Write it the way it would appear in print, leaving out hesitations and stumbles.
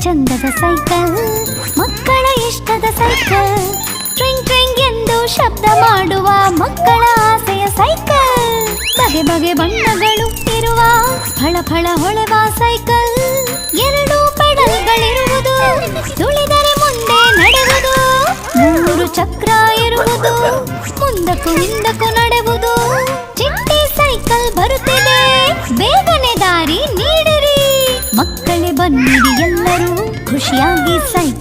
ಚಂದದ ಸೈಕಲ್, ಮಕ್ಕಳ ಇಷ್ಟದ ಸೈಕಲ್. ಟ್ರಿಂಗ್ ಟ್ರಿಂಗ್ ಎಂದು ಶಬ್ದ ಮಾಡುವ ಮಕ್ಕಳ ಆಸೆಯ ಸೈಕಲ್. ಬಗೆ ಬಗೆ ಬಣ್ಣಗಳು ಇರುವ ಫಳ ಫಳ ಹೊಳೆವ ಸೈಕಲ್. 2 ಪೆಡಲ್ಗಳಿರುವುದು, ತುಳಿದರೆ ಮುಂದೆ ನಡೆಯುವುದು. 3 ಚಕ್ರ ಇರುವುದು, ಮುಂದಕ್ಕೂ ಹಿಂದಕ್ಕೂ ನಡೆಯುವುದು. ಚಿಟ್ಟಿ ಸೈಕಲ್ ಬರುತ್ತಿದೆ, ಬೇಗನೆ ದಾರಿ ನೀಡಿರಿ. ಮಕ್ಕಳೇ ಬನ್ನಿರಿ ಎಲ್ಲರೂ ಖುಷಿಯಾಗಿ ಸೈಕಲ್